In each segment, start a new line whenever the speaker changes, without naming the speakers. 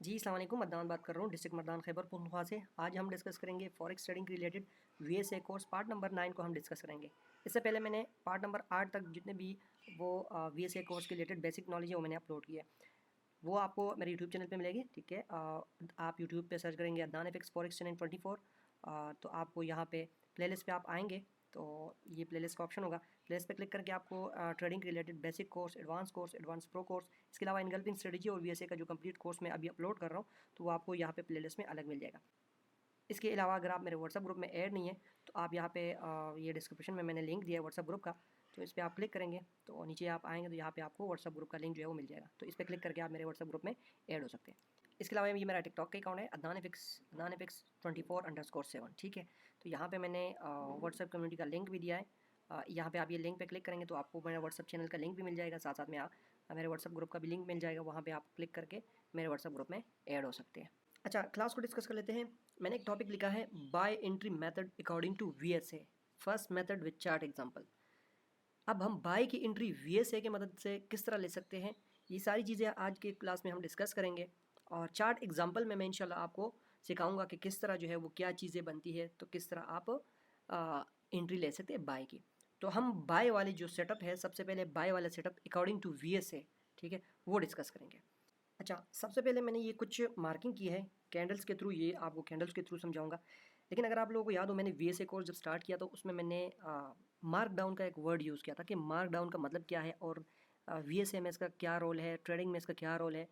जी अस्सलाम वालेकुम, मदनान बात कर रहा हूँ डिस्ट्रिक्ट मदनान खैबर पख्तूनख्वा से। आज हम डिस्कस करेंगे फॉरेक्स ट्रेडिंग के related VSA course part number 9 को हम डिस्कस करेंगे। इससे पहले मैंने पार्ट नंबर 8 तक जितने भी वो वीएसए कोर्स के रिलेटेड बेसिक नॉलेज है वो मैंने अपलोड किया है। वो आपको मेरे यूट्यूब चैनल पे मिलेगी, ठीक है। आप यूट्यूब पे सर्च करेंगे अदनान एफएक्स फॉरेक्स चैनल 24। तो आपको यहाँ पे प्लेलिस्ट पे आप आएंगे तो ये प्लेलिस्ट का ऑप्शन होगा। प्लेलिस्ट पे क्लिक करके आपको ट्रेडिंग के related basic course, advance pro course, इसके अलावा इनगल्फिंग स्ट्रेटजी और वीएसए का जो कंप्लीट कोर्स मैं अभी अपलोड कर रहा हूँ तो वो आपको यहाँ पे प्लेलिस्ट में अलग मिल जाएगा। इसके अलावा अगर आप मेरे व्हाट्सअप ग्रुप में ऐड नहीं है तो आप यहाँ पे ये डिस्क्रिप्शन में मैंने लिंक दिया है व्हाट्सअप ग्रुप का, तो इस पर आप क्लिक करेंगे तो नीचे आप आएंगे तो यहाँ पे आपको व्हाट्सअप ग्रुप का लिंक जो है वो मिल जाएगा। तो इस पर क्लिक करके आप मेरे व्हाट्सअप ग्रुप में ऐड हो सकते हैं। इसके अलावा ये मेरा टिकटॉक का अकाउंट है अदनान एफिक्स 24_7, ठीक है। तो यहाँ पे मैंने व्हाट्सअप कम्युनिटी का लिंक भी दिया है। यहाँ पे आप ये लिंक पे क्लिक करेंगे तो आपको मेरा व्हाट्सअप चैनल का लिंक भी मिल जाएगा, साथ साथ में आप मेरे व्हाट्सअप ग्रुप का भी लिंक मिल जाएगा। वहाँ पे आप क्लिक करके मेरे व्हाट्सअप ग्रुप में ऐड हो सकते हैं। अच्छा, क्लास को डिस्कस कर लेते हैं। मैंने एक टॉपिक लिखा है by entry method according to VSA, first method with chart example. अब हम बाय की एंट्री वीएसए की मदद से किस तरह ले सकते हैं, ये सारी चीज़ें आज के क्लास में हम डिस्कस करेंगे। और चार्ट एग्जांपल में मैं इंशाल्लाह आपको सिखाऊंगा कि किस तरह जो है वो क्या चीज़ें बनती है, तो किस तरह आप एंट्री ले सकते हैं बाय की। तो हम बाय वाली जो सेटअप है, सबसे पहले बाय वाला सेटअप अकॉर्डिंग टू वीएसए, ठीक है, वो डिस्कस करेंगे। अच्छा, सबसे पहले मैंने ये कुछ मार्किंग की है कैंडल्स के थ्रू, ये आपको कैंडल्स के थ्रू समझाऊंगा। लेकिन अगर आप लोगों को याद हो, मैंने वीएसए कोर्स जब स्टार्ट किया तो उसमें मैंने मार्क डाउन का एक वर्ड यूज़ किया था कि मार्क डाउन का मतलब क्या है और वीएसए में इसका क्या रोल है, ट्रेडिंग में इसका क्या रोल है।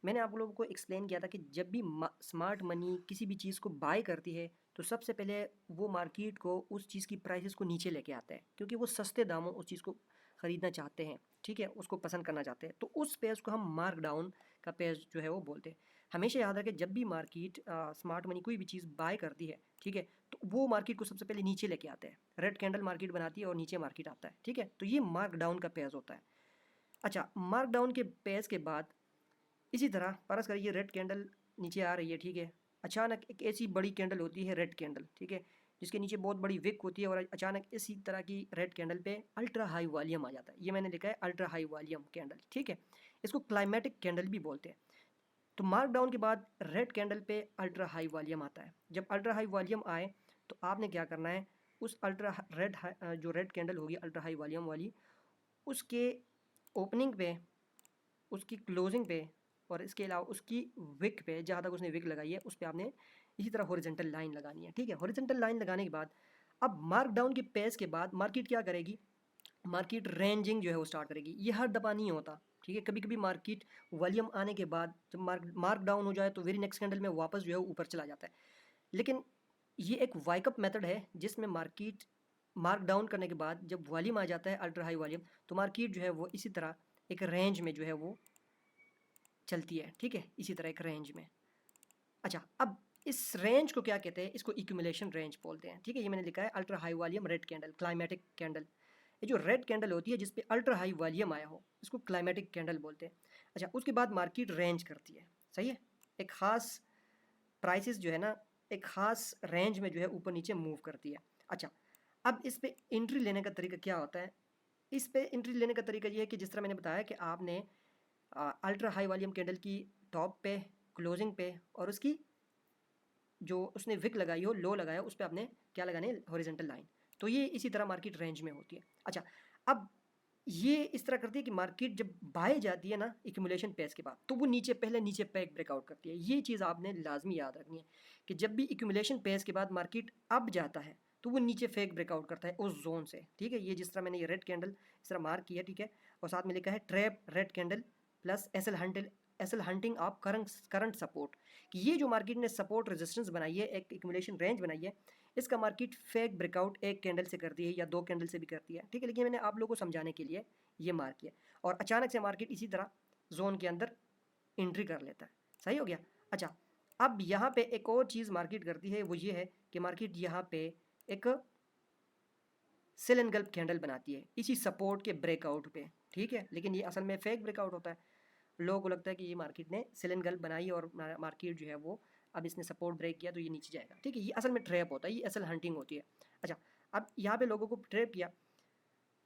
मैंने आप लोगों को एक्सप्लेन किया था कि जब भी स्मार्ट मनी किसी भी चीज़ को बाय करती है तो सबसे पहले वो मार्केट को उस चीज़ की प्राइसेस को नीचे लेके आता है, क्योंकि वो सस्ते दामों उस चीज़ को ख़रीदना चाहते हैं, ठीक है, उसको पसंद करना चाहते हैं। तो उस पेज को हम मार्क डाउन का पेज जो है वो बोलते हैं। हमेशा याद रखें, जब भी मार्केट स्मार्ट मनी कोई भी चीज़ बाय करती है, ठीक है, तो वो मार्केट को सबसे पहले नीचे लेके आते हैं। रेड कैंडल मार्केट बनाती है और नीचे मार्केट आता है, ठीक है। तो ये मार्क डाउन का पेज होता है। अच्छा, मार्क डाउन के पेज के बाद इसी तरह फर्ज करिए रेड कैंडल नीचे आ रही है, ठीक है। अचानक एक ऐसी बड़ी कैंडल होती है रेड कैंडल, ठीक है, जिसके नीचे बहुत बड़ी विक होती है और अचानक इसी तरह की रेड कैंडल पे अल्ट्रा हाई वॉल्यूम आ जाता है। ये मैंने लिखा है अल्ट्रा हाई वॉल्यूम कैंडल, ठीक है। इसको क्लाइमेटिक कैंडल भी बोलते हैं। तो मार्क डाउन के बाद रेड कैंडल पे अल्ट्रा हाई वॉल्यूम आता है। जब अल्ट्रा हाई वॉल्यूम आए तो आपने क्या करना है, उस जो रेड कैंडल होगी अल्ट्रा हाई वॉल्यूम वाली, उसके ओपनिंग पे, उसकी क्लोजिंग पे और इसके अलावा उसकी विक पे, जहाँ तक उसने विक लगाई है उस पर आपने इसी तरह हॉरिजॉन्टल लाइन लगानी है, ठीक है। हॉरिजॉन्टल लाइन लगाने के बाद अब मार्क डाउन के पेज के बाद मार्केट क्या करेगी, मार्केट रेंजिंग जो है वो स्टार्ट करेगी। ये हर दफ़ा नहीं होता, ठीक है। कभी कभी मार्केट वॉल्यूम आने के बाद जब मार्क डाउन हो जाए तो वेरी नेक्स्ट कैंडल में वापस जो है ऊपर चला जाता है। लेकिन ये एक वाइकअप मेथड है जिसमें मार्केट मार्क डाउन करने के बाद जब वॉल्यूम आ जाता है अल्ट्रा हाई वॉल्यूम, तो मार्केट जो है वो इसी तरह एक रेंज में जो है वो चलती है, ठीक है, इसी तरह एक रेंज में। अच्छा, अब इस रेंज को क्या कहते हैं, इसको इक्यूमुलेशन रेंज बोलते हैं, ठीक है। ये मैंने लिखा है ultra high volume red candle, climatic candle. ये जो रेड कैंडल होती है जिसपे अल्ट्रा हाई वॉल्यूम आया हो, इसको क्लाइमेटिक कैंडल बोलते हैं। अच्छा, उसके बाद मार्केट रेंज करती है, सही है। एक ख़ास प्राइसेस जो है ना, एक ख़ास रेंज में जो है ऊपर नीचे मूव करती है। अच्छा, अब इस पे एंट्री लेने का तरीका क्या होता है। इस पे एंट्री लेने का तरीका ये है कि जिस तरह मैंने बताया कि आपने अल्ट्रा हाई वॉल्यूम कैंडल की टॉप पे, क्लोजिंग पे और उसकी जो उसने विक लगाई हो, लो लगाया, उस पर आपने क्या लगाने, हॉरिजॉन्टल लाइन। तो ये इसी तरह मार्केट रेंज में होती है। अच्छा, अब ये इस तरह करती है कि मार्केट जब बाय जाती है ना एक्यूमुलेशन पेज के बाद, तो वो नीचे पहले नीचे पैक ब्रेकआउट करती है। ये चीज़ आपने लाजमी याद रखनी है कि जब भी एक्यूमुलेशन पेज के बाद मार्केट अप जाता है तो वो नीचे फेक ब्रेकआउट करता है उस जोन से, ठीक है। ये जिस तरह मैंने ये रेड कैंडल इस तरह मार्क किया, ठीक है, और साथ में लिखा है trap red candle plus SL hunting of current support, कि ये जो मार्केट ने सपोर्ट रेजिस्टेंस बनाई है, एक एक्यूमुलेशन रेंज बनाई है, इसका मार्केट फेक ब्रेकआउट एक कैंडल से करती है या दो कैंडल से भी करती है, ठीक है। लेकिन मैंने आप लोगों को समझाने के लिए ये मार्क किया और अचानक से मार्केट इसी तरह जोन के अंदर एंट्री कर लेता है, सही हो गया। अच्छा, अब यहाँ पे एक और चीज़ मार्केट करती है, वो ये है कि मार्केट यहाँ पे एक सेल एंड गल्प कैंडल बनाती है इसी सपोर्ट के ब्रेकआउट पे, ठीक है। लेकिन ये असल में फेक ब्रेकआउट होता है। लोगों को लगता है कि ये मार्केट ने सेल एंड गल्प बनाई और मार्केट जो है वो अब इसने सपोर्ट ब्रेक किया तो ये नीचे जाएगा, ठीक है। ये असल में ट्रैप होता है, ये असल हंटिंग होती है। अच्छा, अब यहाँ पे लोगों को ट्रैप किया,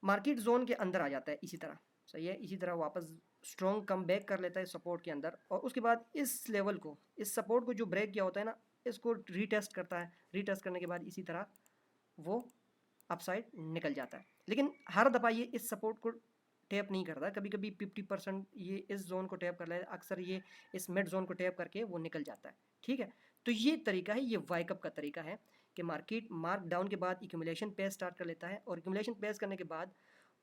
मार्केट जोन के अंदर आ जाता है इसी तरह, सही है, इसी तरह वापस स्ट्रॉन्ग कम बैक कर लेता है सपोर्ट के अंदर, और उसके बाद इस लेवल को, इस सपोर्ट को जो ब्रेक किया होता है ना, इसको रीटेस्ट करता है। रीटेस्ट करने के बाद इसी तरह वो अपसाइड निकल जाता है। लेकिन हर दफ़ा ये इस सपोर्ट को टैप नहीं करता, कभी कभी 50% ये इस जोन को टैप कर लेता है, अक्सर ये इस मिड जोन को टैप करके वो निकल जाता है। ठीक है, तो ये तरीका है, ये वाइकअप का तरीका है कि मार्केट मार्क डाउन के बाद एक्यूमुलेशन पेस स्टार्ट कर लेता है, और एक्यूमुलेशन पेस करने के बाद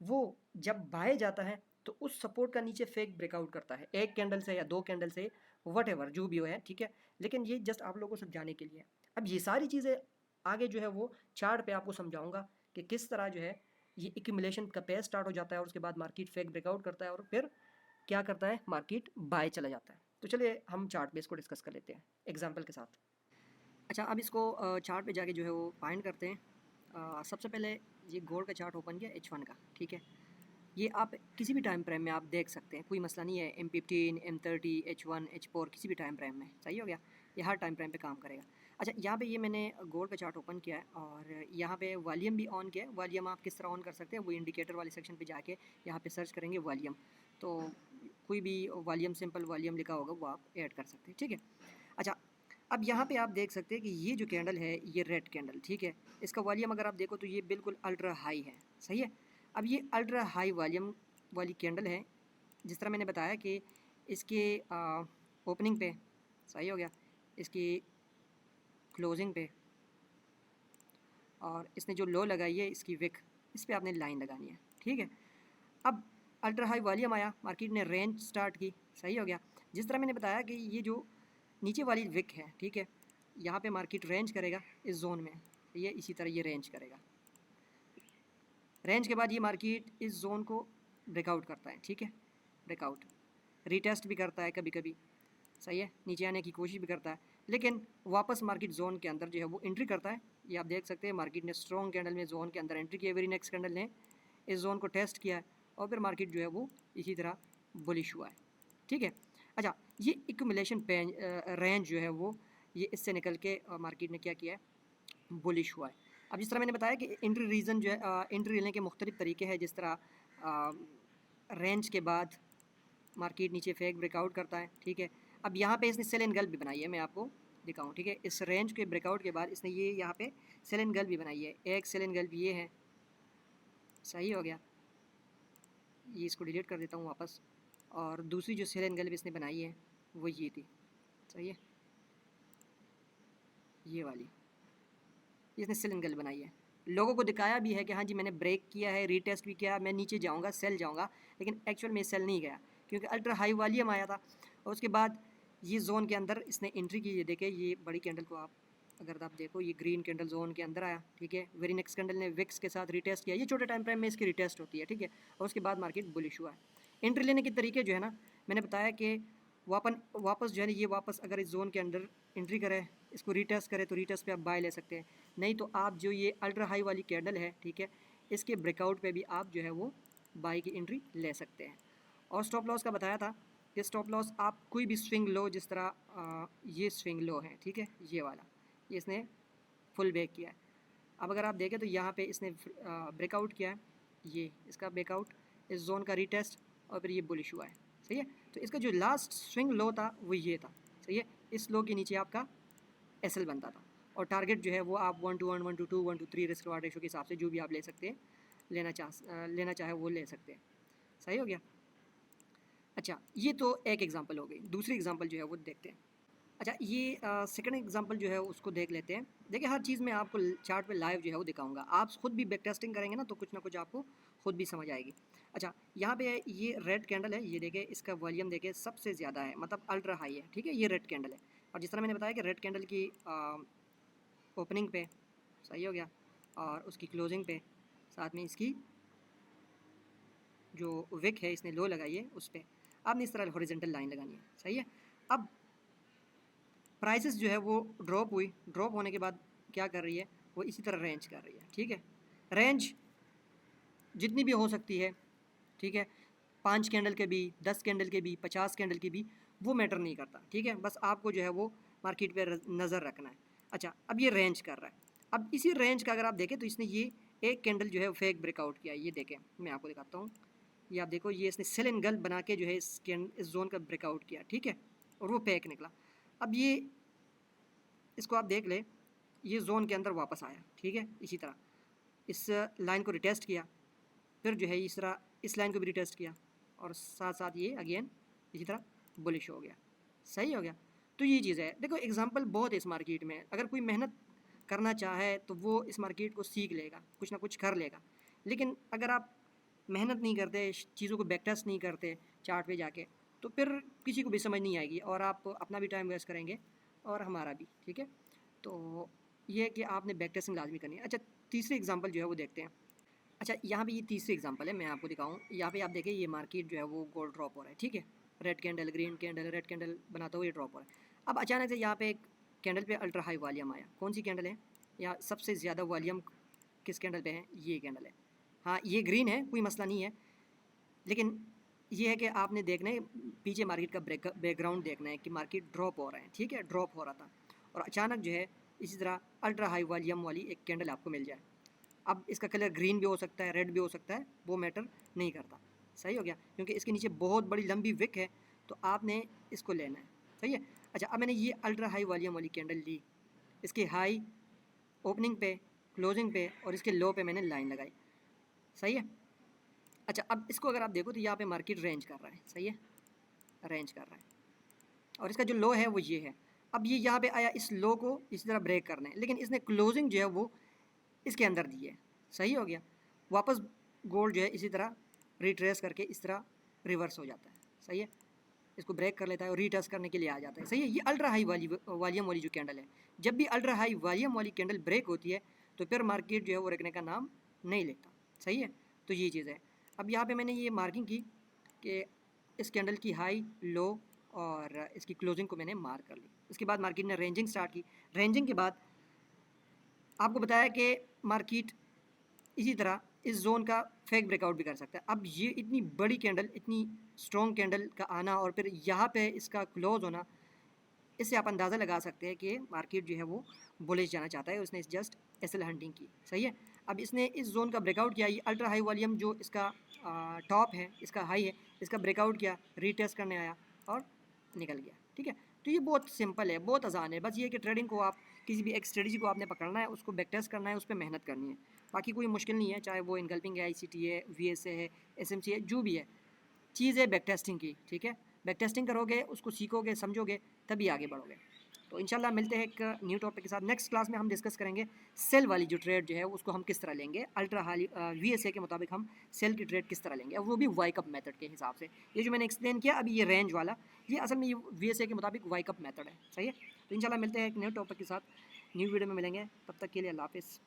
वो जब बाय जाता है तो उस सपोर्ट का नीचे फेक ब्रेकआउट करता है, एक कैंडल से या दो कैंडल से, वट एवर जो भी हो है। ठीक है, लेकिन ये जस्ट आप लोगों को समझाने के लिए। अब ये सारी चीज़ें आगे जो है वो चार्ट पे आपको समझाऊंगा कि किस तरह जो है ये एक्यूमुलेशन का पेस स्टार्ट हो जाता है, और उसके बाद मार्केट फेक ब्रेकआउट करता है, और फिर क्या करता है, मार्केट बाय चला जाता है। तो चलिए हम चार्ट बेस को डिस्कस कर लेते हैं एग्जांपल के साथ। अच्छा, अब इसको चार्ट पे जाके जो है वो फाइंड करते हैं। सबसे पहले ये गोल्ड का चार्ट ओपन किया H1 का। ठीक है, ये आप किसी भी टाइम फ्रेम में आप देख सकते हैं, कोई मसला नहीं है। M15, M30, H1, H4 किसी भी टाइम फ्रेम में सही हो गया, ये हर टाइम फ्रेम पे काम करेगा। अच्छा, यहाँ पे ये मैंने गोल्ड का चार्ट ओपन किया है, और यहाँ पे वॉल्यूम भी ऑन किया है। वॉल्यूम आप किस तरह ऑन कर सकते हैं, वो इंडिकेटर वाले सेक्शन पे जाके यहाँ पे सर्च करेंगे वॉल्यूम, तो कोई भी वॉल्यूम, सिंपल वॉल्यूम लिखा होगा वो आप ऐड कर सकते हैं। ठीक है, अच्छा, अब यहाँ पे आप देख सकते हैं कि ये जो कैंडल है ये रेड कैंडल, ठीक है, इसका वॉल्यूम अगर आप देखो तो ये बिल्कुल अल्ट्रा हाई है। सही है, अब ये अल्ट्रा हाई वॉल्यूम वाली कैंडल है, जिस तरह मैंने बताया कि इसके ओपनिंग पे सही हो गया, इसकी क्लोजिंग पे, और इसने जो लो लगाई है इसकी विक, इस पर आपने लाइन लगानी है। ठीक है, अब अल्ट्रा हाई वॉल्यूम आया, मार्केट ने रेंज स्टार्ट की। सही हो गया, जिस तरह मैंने बताया कि ये जो नीचे वाली विक है, ठीक है, यहाँ पे मार्केट रेंज करेगा इस जोन में, ये इसी तरह ये रेंज करेगा। रेंज के बाद ये मार्केट इस जोन को ब्रेकआउट करता है। ठीक है, ब्रेकआउट रीटेस्ट भी करता है कभी कभी, सही है, नीचे आने की कोशिश भी करता है, लेकिन वापस मार्केट जोन के अंदर जो है वो एंट्री करता है। ये आप देख सकते हैं, मार्केट ने स्ट्रॉन्ग कैंडल में जोन के अंदर एंट्री की है, वेरी नेक्स्ट कैंडल ने इस जोन को टेस्ट किया है, और फिर मार्केट जो है वो इसी तरह बुलिश हुआ है। ठीक है, अच्छा, ये एक्यूमुलेशन रेंज जो है वो ये इससे निकल के मार्केट ने क्या किया है, बुलिश हुआ है। अब जिस तरह मैंने बताया कि एंट्री रीज़न जो है, एंट्री लेने के मुख्तलिफ तरीके हैं, जिस तरह रेंज के बाद मार्केट नीचे फेक ब्रेकआउट करता है। ठीक है, अब यहाँ पे इसने सेल एंड गल भी बनाई है, मैं आपको दिखाऊँ। ठीक है, इस रेंज के ब्रेकआउट के बाद इसने ये यहाँ पे सेल एंड गल भी बनाई है, एक सेल एंड गल भी ये है। सही हो गया, ये इसको डिलीट कर देता हूँ वापस, और दूसरी जो सेल एंड गल भी इसने बनाई है वो ये थी। सही है, ये वाली इसने सेल एंड गल बनाई है, लोगों को दिखाया भी है कि हाँ जी मैंने ब्रेक किया है, रीटेस्ट भी किया, मैं नीचे जाऊँगा, सेल जाऊँगा, लेकिन एक्चुअल में सेल नहीं गया क्योंकि अल्ट्रा हाई वॉल्यूम आया था। और उसके बाद ये जोन के अंदर इसने एंट्री की। ये देखे, ये बड़ी कैंडल को आप अगर आप देखो, ये ग्रीन कैंडल जोन के अंदर आया। ठीक है, वेरी नेक्स्ट कैंडल ने विक्स के साथ रिटेस्ट किया, ये छोटे टाइम फ्रेम में इसकी रिटेस्ट होती है। ठीक है, और उसके बाद मार्केट बुलिश हुआ है। एंट्री लेने के तरीके जो है ना, मैंने बताया कि वापस जो है ना, ये वापस अगर इस जोन के अंदर एंट्री करे, इसको रीटेस्ट करे, तो रीटेस्ट पे आप बाय ले सकते हैं, नहीं तो आप जो ये अल्ट्रा हाई वाली कैंडल है, ठीक है, इसके ब्रेकआउट पे भी आप जो है वो बाय की एंट्री ले सकते हैं। और स्टॉप लॉस का बताया था कि स्टॉप लॉस आप कोई भी स्विंग लो, जिस तरह ये स्विंग लो है, ठीक है, ये वाला, ये इसने फुल बैक किया है। अब अगर आप देखें तो यहाँ पे इसने ब्रेकआउट किया है, ये इसका ब्रेकआउट, इस जोन का रीटेस्ट, और फिर ये बुलिश हुआ है। सही है, तो इसका जो लास्ट स्विंग लो था वो ये था। सही है, इस लो के नीचे आपका एसएल बनता था, और टारगेट जो है वो आप 1 to 1, 1 to 2, 1 to 3 risk reward ratio के हिसाब से जो भी आप ले सकते हैं, लेना चाहे वो ले सकते हैं। सही हो गया, अच्छा, ये तो एक एग्जांपल हो गई। दूसरी एग्जांपल जो है वो देखते हैं। अच्छा, ये सेकंड एग्जांपल जो है उसको देख लेते हैं। देखिए, हर चीज़ में आपको चार्ट पे लाइव जो है वो दिखाऊंगा, आप खुद भी बैक टेस्टिंग करेंगे ना तो कुछ ना कुछ आपको खुद भी समझ आएगी। अच्छा, यहाँ पे ये रेड कैंडल है, ये देखें, इसका वॉल्यूम देखें सबसे ज़्यादा है, मतलब अल्ट्रा हाई है। ठीक है, ये रेड कैंडल है, और जिस तरह मैंने बताया कि रेड कैंडल की ओपनिंग पे, सही हो गया, और उसकी क्लोजिंग पे, साथ में इसकी जो विक है इसने लो लगाई है, उस पर आपने इस तरह हॉरिजॉन्टल लाइन लगानी है। सही है, अब प्राइसेस जो है वो ड्रॉप हुई, ड्रॉप होने के बाद क्या कर रही है, वो इसी तरह रेंज कर रही है। ठीक है, रेंज जितनी भी हो सकती है, ठीक है, 5 कैंडल के भी, 10 कैंडल के भी, 50 कैंडल की भी, वो मैटर नहीं करता। ठीक है, बस आपको जो है वो मार्केट पे नज़र रखना है। अच्छा, अब ये रेंज कर रहा है, अब इसी रेंज का अगर आप देखें तो इसने ये एक कैंडल जो है फेक ब्रेकआउट किया है। ये देखें, मैं आपको दिखाता हूँ, ये आप देखो, ये इसने सेल एंगल बना के जो है इस जोन का ब्रेकआउट किया, ठीक है, और वो पैक निकला। अब ये इसको आप देख ले, ये जोन के अंदर वापस आया, ठीक है, इसी तरह इस लाइन को रिटेस्ट किया, फिर जो है इस तरह इस लाइन को भी रिटेस्ट किया, और साथ साथ ये अगेन इसी तरह बुलिश हो गया। सही हो गया। तो ये चीज़ है, देखो एग्जांपल बहुत है इस मार्केट में। अगर कोई मेहनत करना चाहे तो वो इस मार्केट को सीख लेगा, कुछ ना कुछ कर लेगा। लेकिन अगर आप मेहनत नहीं करते, चीज़ों को बैक टेस्ट नहीं करते चार्ट पे जाके, तो फिर किसी को भी समझ नहीं आएगी और आप अपना भी टाइम वेस्ट करेंगे और हमारा भी, ठीक है। तो ये है कि आपने बैक टेस्टिंग लाजमी करनी है। अच्छा, तीसरी एग्जांपल जो है वो देखते हैं। अच्छा, यहाँ पे ये तीसरी एग्जांपल है, मैं आपको दिखाऊँ। यहाँ पे आप देखें, ये मार्केट जो है वो गोल्ड ड्रॉप हो रहा है, ठीक है, red candle, green candle, red candle बनाता हुआ ये ड्रॉप हो रहा है। अब अचानक से यहाँ पे एक कैंडल पे अल्ट्रा हाई वॉल्यूम आया। कौन सी कैंडल है? या सबसे ज़्यादा वॉल्यूम किस कैंडल पे है? ये कैंडल है। हाँ, ये ग्रीन है, कोई मसला नहीं है, लेकिन ये है कि आपने देखना है पीछे मार्केट का बैकग्राउंड देखना है कि मार्केट ड्रॉप हो रहा है, ठीक है, ड्रॉप हो रहा था और अचानक जो है इसी तरह अल्ट्रा हाई वॉल्यूम वाली एक कैंडल आपको मिल जाए। अब इसका कलर ग्रीन भी हो सकता है, रेड भी हो सकता है, वो मैटर नहीं करता। सही हो गया, क्योंकि इसके नीचे बहुत बड़ी लंबी विक है, तो आपने इसको लेना है। सही है। अच्छा, अब मैंने ये अल्ट्रा हाई वॉल्यूम वाली कैंडल ली, इसके हाई ओपनिंग पे, क्लोजिंग पे और इसके लो पे मैंने लाइन लगाई। सही है। अच्छा, अब इसको अगर आप देखो तो यहाँ पे मार्केट रेंज कर रहा है। सही है, रेंज कर रहा है और इसका जो लो है वो ये है। अब ये यहाँ पे आया, इस लो को इसी तरह ब्रेक करना है, लेकिन इसने क्लोजिंग जो है वो इसके अंदर दी है। सही हो गया। वापस गोल्ड जो है इसी तरह रिट्रेस करके इस तरह रिवर्स हो जाता है। सही है, इसको ब्रेक कर लेता है और रीटेस्ट करने के लिए आ जाता है। सही है। ये अल्ट्रा हाई वॉल्यूम वाली जो कैंडल है, जब भी अल्ट्रा हाई वॉल्यूम वाली कैंडल ब्रेक होती है तो फिर मार्केट जो है वो रुकने का नाम नहीं लेता। सही है, तो ये चीज़ है। अब यहाँ पे मैंने ये मार्किंग की कि इस कैंडल की हाई, लो और इसकी क्लोजिंग को मैंने मार्क कर ली। इसके बाद मार्केट ने रेंजिंग स्टार्ट की। रेंजिंग के बाद आपको बताया कि मार्केट इसी तरह इस जोन का फेक ब्रेकआउट भी कर सकता है। अब ये इतनी बड़ी कैंडल, इतनी स्ट्रॉन्ग कैंडल का आना और फिर यहाँ पे इसका क्लोज होना, इससे आप अंदाज़ा लगा सकते हैं कि मार्केट जो है वो बुलिश जाना चाहता है। उसने जस्ट एसएल हंटिंग की। सही है। अब इसने इस जोन का ब्रेकआउट किया, ये अल्ट्रा हाई वॉल्यूम जो इसका टॉप है, इसका हाई है, इसका ब्रेकआउट किया, रीटेस्ट करने आया और निकल गया। ठीक है। तो ये बहुत सिंपल है, बहुत आसान है। बस ये कि ट्रेडिंग को आप किसी भी एक स्ट्रेटजी को आपने पकड़ना है, उसको बैक टेस्ट करना है, उस पर मेहनत करनी है। बाकी कोई मुश्किल नहीं है, चाहे वो इनगल्पिंग है, ICT है, VSA है, SMC है, जो भी है, चीज़ है बैक टेस्टिंग की। ठीक है, बैक टेस्टिंग करोगे, उसको सीखोगे, समझोगे, तभी आगे बढ़ोगे। तो इंशाल्लाह मिलते हैं एक न्यू टॉपिक के साथ। नेक्स्ट क्लास में हम डिस्कस करेंगे सेल वाली जो ट्रेड जो है उसको हम किस तरह लेंगे, अल्ट्रा हाई VSA के मुताबिक हम सेल की ट्रेड किस तरह लेंगे, और वो भी वाई कप मेथड के हिसाब से। ये जो मैंने एक्सप्लेन किया अभी, ये रेंज वाला, ये असल में ये VSA के मुताबिक वाई कप मेथड है। सही है। तो इंशाल्लाह मिलते हैं एक न्यू टॉपिक के साथ, न्यू वीडियो में मिलेंगे। तब तक के लिए अल्लाह हाफिज़।